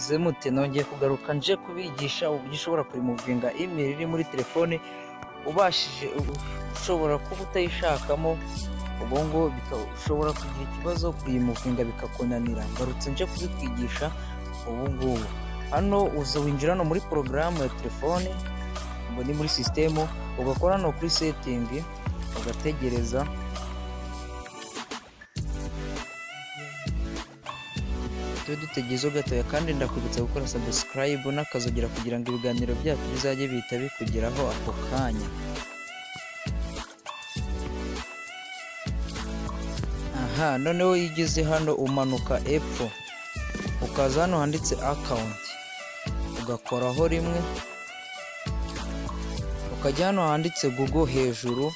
mumeze mute? Nongeye kugaruka nje kubigisha uburyo ushobora kurimuvinga email iri muri telefone ushobora kuba utayishakamo, ubwo ushobora kugira ikibazo kuyimuvinga bikakunanira. Ngarutse nje kubikwigisha ubu. Hano uza winjira hano muri porogaramu ya telefone, ngo ni muri sisitemu, ugakora hano kuri setingi, ugategereza. Dutegerezo gatoya, kandi ndakwibutsa gukora subscribe n'akazogera kugira ngo ibiganiro byacu bizajye bihita bikugeraho ako kanya. Noneho iyo ugeze hano umanuka epfo, ukaza hano handitse account, ugakoraho rimwe, ukajya hano handitse Google hejuru.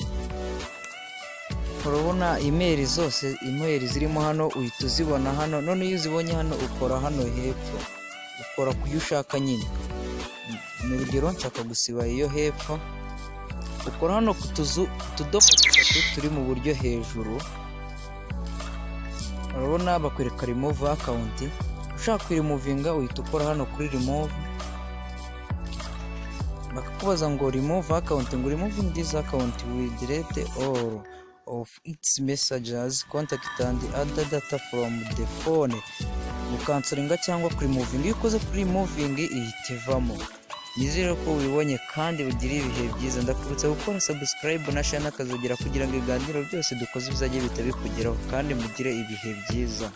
Urabona email zose, email zirimo hano uhita uzibona hano. None iyo uzibonye hano ukora hano hepfo, ukora kuyo ushaka nyine. Mu rugero nshaka gusiba iyo hepfo, ukora hano ku tudomo dutatu turi mu buryo hejuru. Urabona bakwereka remove account. Ushaka kurimuvinga uhita ukora hano kuri remove, bakakubaza ngo remove account, ngo removing this account will delete all of its messages, contact and other data from the phone. Gukancelinga cyangwa kurimuvinga. Iyo ukoze kuri removing ihita ivamo. Nizere ko ubibonye kandi ugira ibihe byiza. Ndakwibutsa gukora subscribe na share n'akazogera kugira ngo ibiganiro byose dukoze bizajye bihita bikugeraho, kandi mugire ibihe byiza.